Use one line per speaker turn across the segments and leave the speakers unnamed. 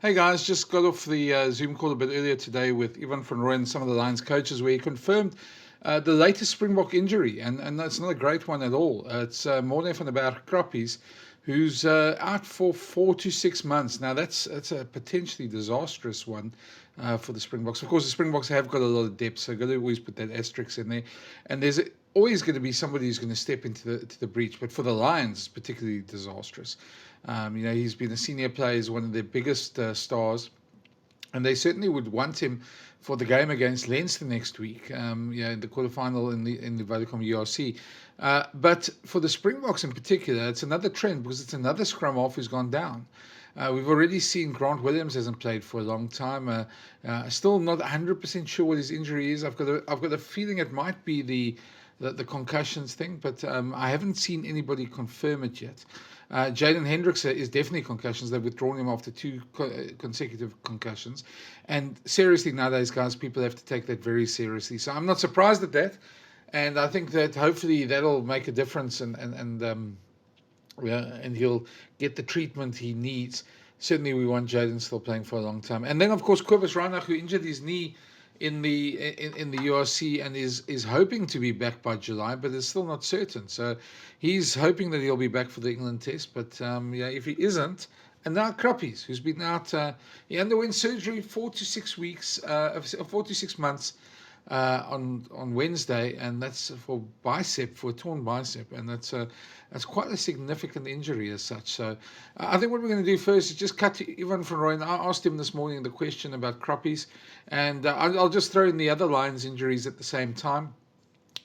Hey guys, just got off the Zoom call a bit earlier today with Ivan van Rooyen, some of the Lions coaches, where he confirmed the latest Springbok injury, and that's not a great one at all. It's Morne van der Berg Krappies, who's out for 4 to 6 months. Now that's a potentially disastrous one for the Springboks. Of course, the Springboks have got a lot of depth, so I've got to always put that asterisk in there. And there's always going to be somebody who's going to step into the breach, but for the Lions, it's particularly disastrous. He's been a senior player, he's one of their biggest stars, and they certainly would want him for the game against Leinster next week. In the quarterfinal in the Vodacom URC. But for the Springboks in particular, it's another trend because it's another scrum half who's gone down. We've already seen Grant Williams hasn't played for a long time. Still not 100% sure what his injury is. I've got a feeling it might be the concussions thing, but I haven't seen anybody confirm it yet. Jaden Hendricks is definitely concussions. They've withdrawn him after two consecutive concussions. And seriously, nowadays, guys, people have to take that very seriously. So I'm not surprised at that. And I think that hopefully that'll make a difference and he'll get the treatment he needs. Certainly we want Jaden still playing for a long time. And then, of course, Kobus Reinach, who injured his knee in the URC and is hoping to be back by July, but is still not certain. So he's hoping that he'll be back for the England test. But if he isn't, and now Krappies, who's been out, he underwent surgery 4 to 6 weeks, 4 to 6 months on Wednesday, and that's for a torn bicep, and that's quite a significant injury as such. So I think what we're going to do first is just cut to Ivan van Rooyen. I asked him this morning the question about Krappies, and I'll just throw in the other Lions injuries at the same time.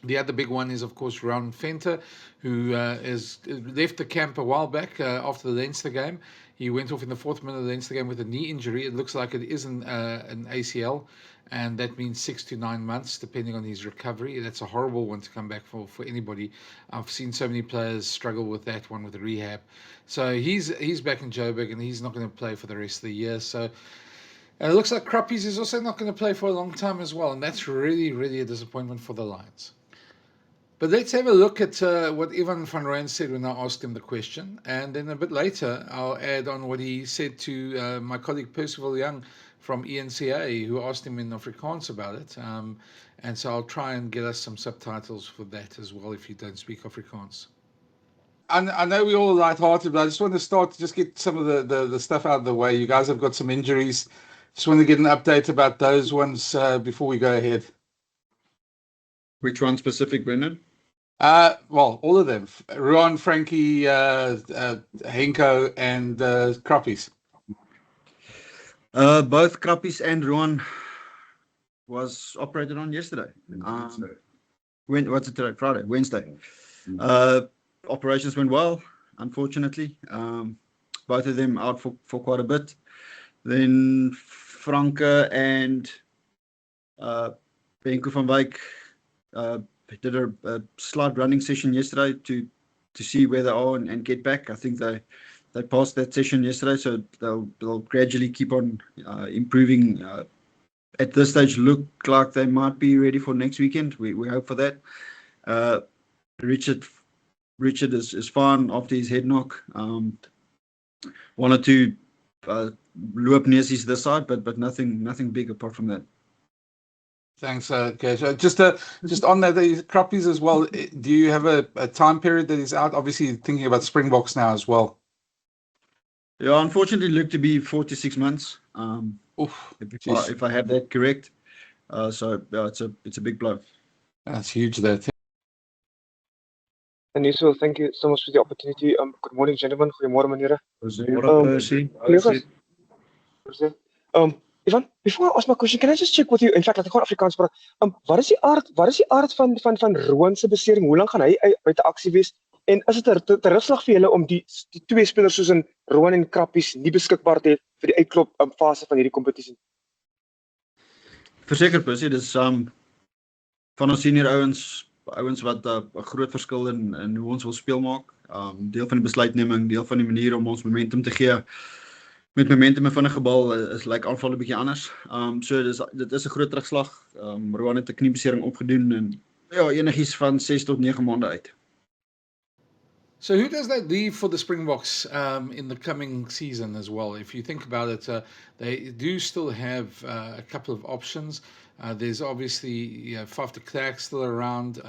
The other big one is, of course, Rowan Venter, who has left the camp a while back after the Leinster game. He went off in the 4th minute of the Leinster game with a knee injury. It looks like it is an ACL, and that means 6 to 9 months, depending on his recovery. That's a horrible one to come back for anybody. I've seen so many players struggle with that one with the rehab. So he's back in Joburg, and he's not going to play for the rest of the year. So and it looks like Krappies is also not going to play for a long time as well, and that's really, really a disappointment for the Lions. But let's have a look at what Ivan van Rooyen said when I asked him the question. And then a bit later, I'll add on what he said to my colleague Percival Young from ENCA, who asked him in Afrikaans about it. And so I'll try and get us some subtitles for that as well if you don't speak Afrikaans. I know we're all lighthearted, but I just want to start to just get some of the stuff out of the way. You guys have got some injuries. Just want to get an update about those ones before we go ahead.
Which one specific, Brendan?
Well, all of them. Ruan, Frankie, Henko, and Krappies.
Both Krappies and Ruan was operated on yesterday. What's it today? Friday, Wednesday. Operations went well, unfortunately. Both of them out for quite a bit. Then Franke and Henko van Wyk did a slight running session yesterday to see where they are and get back. I think they passed that session yesterday, so they'll gradually keep on improving. At this stage, look like they might be ready for next weekend. We hope for that. Richard is fine after his head knock. 1 or 2 loop neesies this side, but nothing big apart from that.
Thanks, Kesh. Just on that, the Krappies as well, do you have a time period that he's out? Obviously, thinking about Springboks now as well.
Yeah, unfortunately, looked to be 4 to 6 months. If I have that correct. So yeah, it's a big blow.
That's huge there.
And so thank you so much for the opportunity. Good morning, gentlemen. Goeiemôre, meneer. Ivan, before I ask my question, can I just check with you? In fact, laat ek gewoon Afrikaans praat. Wat is die aard van Rowan se besering? Hoe lank gaan hy buite aksie wees? En is dit 'n terugslag vir julle om die 2 spelers soos in Rowan en Krappies nie beskikbaar te hê vir die uitklop fase van hierdie kompetisie?
Verseker, Percy, dis van ons senior ouens wat 'n groot verskil in hoe ons wil speel maak. Deel van die besluitneming, deel van die manier om ons momentum te gee. Met momentum en vinnige bal is aanval 'n bietjie anders. So dit is 'n groot terugslag. Rowan het 'n kniebesering opgedoen en ja, enigiets van 6 tot 9 maande uit.
So who does that leave for the Springboks in the coming season as well? If you think about it, they do still have a couple of options. There's obviously Faf de Klerk still around.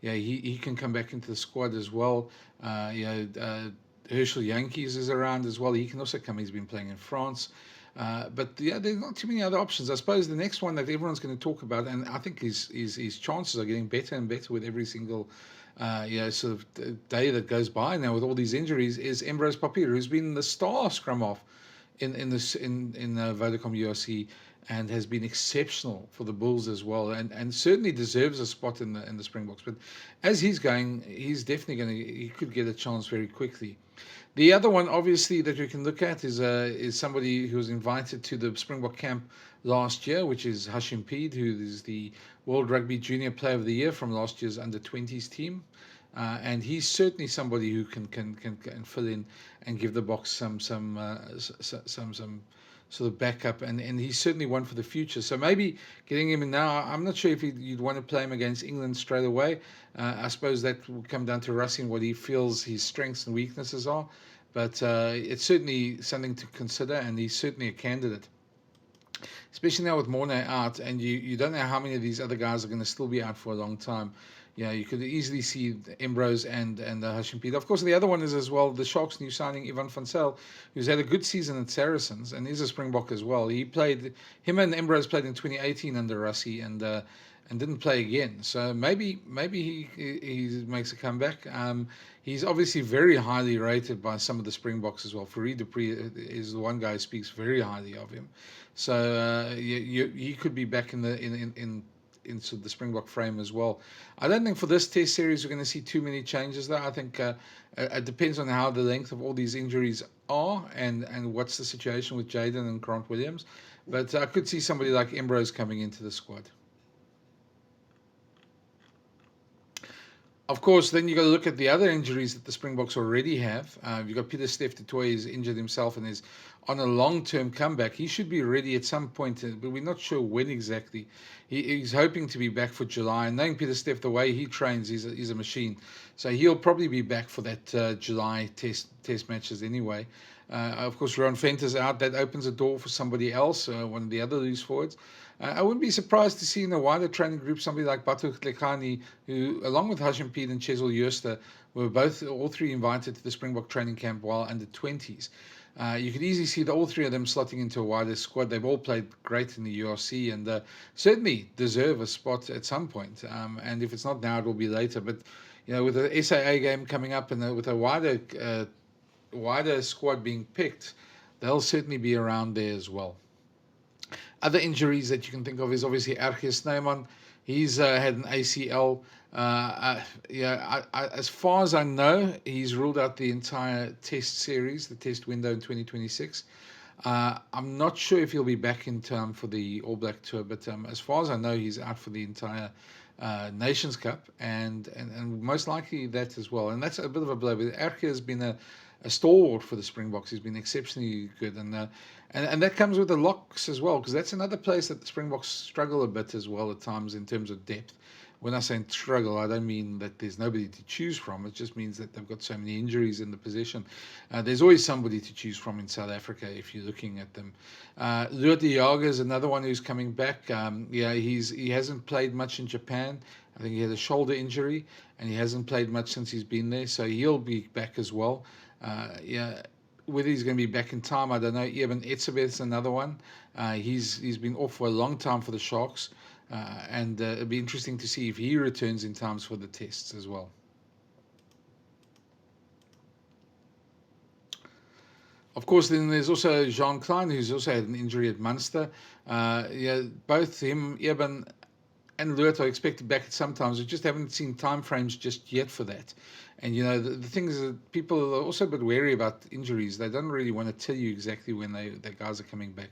Yeah, he can come back into the squad as well. Herschel Yankees is around as well. He can also come. He's been playing in France. But yeah, there's not too many other options. I suppose the next one that everyone's going to talk about, and I think his chances are getting better and better with every single sort of day that goes by now with all these injuries, is Ambrose Papier, who's been the star scrum half in Vodacom URC and has been exceptional for the Bulls as well, and certainly deserves a spot in the Springboks. But as he's going, he's definitely he could get a chance very quickly. The other one, obviously, that we can look at is somebody who was invited to the Springbok camp last year, which is Hashim Peed, who is the World Rugby Junior Player of the Year from last year's under-20s team. And he's certainly somebody who can fill in and give the Boks some sort of backup, and he's certainly one for the future. So maybe getting him in now, I'm not sure if you'd want to play him against England straight away. I suppose that will come down to Rassie and what he feels his strengths and weaknesses are. But it's certainly something to consider, and he's certainly a candidate. Especially now with Morne out, and you don't know how many of these other guys are going to still be out for a long time. Yeah, you could easily see Ambrose and Hashim Peed. Of course, the other one is as well the Sharks' new signing, Ivan van Zyl, who's had a good season at Saracens and is a Springbok as well. Him and Ambrose played in 2018 under Rassie and didn't play again. So maybe he makes a comeback. He's obviously very highly rated by some of the Springboks as well. Farid Dupree is the one guy who speaks very highly of him. So he could be back in sort of the Springbok frame as well. I don't think for this test series we're going to see too many changes though. I think it depends on how the length of all these injuries are and what's the situation with Jaden and Grant Williams. But I could see somebody like Ambrose coming into the squad. Of course, then you got to look at the other injuries that the Springboks already have. You've got Pieter-Steph du Toit is injured himself and is on a long-term comeback. He should be ready at some point, but we're not sure when exactly. He's hoping to be back for July. And knowing Pieter-Steph, the way he trains, he's a machine. So he'll probably be back for that July test matches anyway. Of course, Ron Venter's out. That opens a door for somebody else, one of the other loose forwards. I wouldn't be surprised to see in a wider training group somebody like Batu Tlekani, who, along with Hashim Peed and Chesil Jooste, were all three invited to the Springbok training camp while under 20s. You could easily see all three of them slotting into a wider squad. They've all played great in the URC and certainly deserve a spot at some point. And if it's not now, it will be later. But with the SAA game coming up and with a wider squad being picked, they'll certainly be around there as well. Other injuries that you can think of is obviously Ergis Snyman. He's had an ACL. As far as I know, he's ruled out the entire test series, the test window in 2026. I'm not sure if he'll be back in time for the All Black tour, but as far as I know, he's out for the entire Nations Cup and most likely that as well. And that's a bit of a blow. But Ergis has been a stalwart for the Springboks. He's been exceptionally good, and that comes with the locks as well, because that's another place that the Springboks struggle a bit as well at times in terms of depth. When I say struggle, I don't mean that there's nobody to choose from. It just means that they've got so many injuries in the position. There's always somebody to choose from in South Africa if you're looking at them. Lood de Jager is another one who's coming back. He hasn't played much in Japan. I think he had a shoulder injury, and he hasn't played much since he's been there, so he'll be back as well. Whether he's going to be back in time, I don't know. Eben Etzebeth's another one. He's been off for a long time for the Sharks, and it'll be interesting to see if he returns in times for the tests as well. Of course, then there's also Jean Klein, who's also had an injury at Munster. Both him, Eben, and Lood are expected back at some times. We just haven't seen time frames just yet for that. And, the thing is that people are also a bit wary about injuries. They don't really want to tell you exactly when their guys are coming back.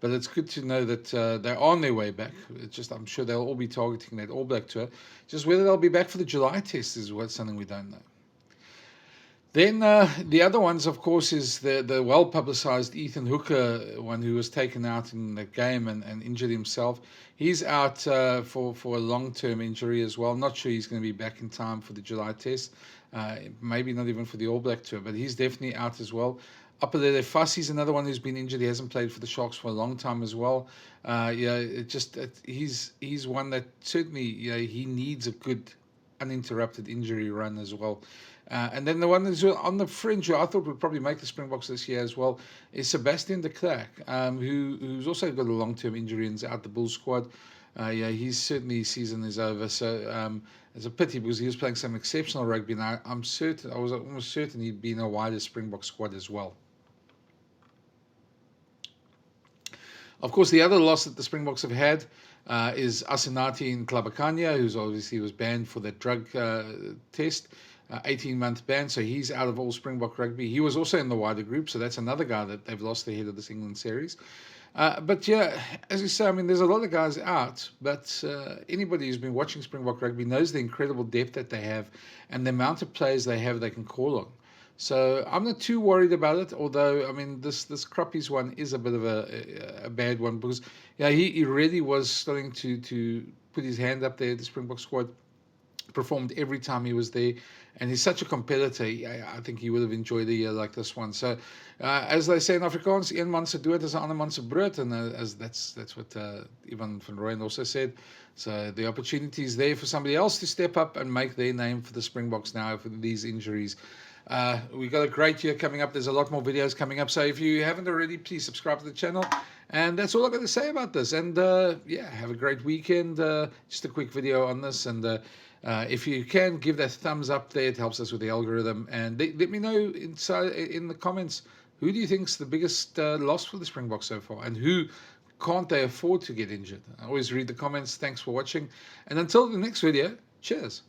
But it's good to know that they're on their way back. It's just, I'm sure they'll all be targeting that All Black tour. Just whether they'll be back for the July test is something we don't know. Then the other ones, of course, is the well-publicized Ethan Hooker one, who was taken out in the game and injured himself. He's out for a long-term injury as well. I'm not sure he's going to be back in time for the July test. maybe not even for the All Black tour, but he's definitely out as well. Apelele Fassi's another one who's been injured. He hasn't played for the Sharks for a long time as well. He's one that certainly he needs a good uninterrupted injury run as well. And then the one that's on the fringe, who I thought would probably make the Springboks this year as well, is Sebastian de Klerk, who's also got a long-term injury and is out the Bulls squad. He's certainly season is over. So it's a pity because he was playing some exceptional rugby, and I was almost certain he'd be in a wider Springbok squad as well. Of course, the other loss that the Springboks have had is Asinati in Klabakanya, who's obviously was banned for that drug test, 18-month ban, so he's out of all Springbok rugby. He was also in the wider group, so that's another guy that they've lost ahead of this England series. But yeah, as you say, I mean, there's a lot of guys out, but anybody who's been watching Springbok rugby knows the incredible depth that they have and the amount of players they have they can call on. So I'm not too worried about it, although, I mean, this Cruppies one is a bit of a bad one because, he really was starting to put his hand up there at the Springbok squad, performed every time he was there, and he's such a competitor. I think he would have enjoyed a year like this one. So, as they say in Afrikaans, een man se dood is 'n ander man se brood, and as that's what Ivan van Rooyen also said. So the opportunity is there for somebody else to step up and make their name for the Springboks now for these injuries. We've got a great year coming up. There's a lot more videos coming up. So if you haven't already, please subscribe to the channel. And that's all I've got to say about this. And have a great weekend. Just a quick video on this. And if you can, give that thumbs up there. It helps us with the algorithm. And let me know in the comments, who do you think's the biggest loss for the Springboks so far? And who can't they afford to get injured? I always read the comments. Thanks for watching. And until the next video, cheers.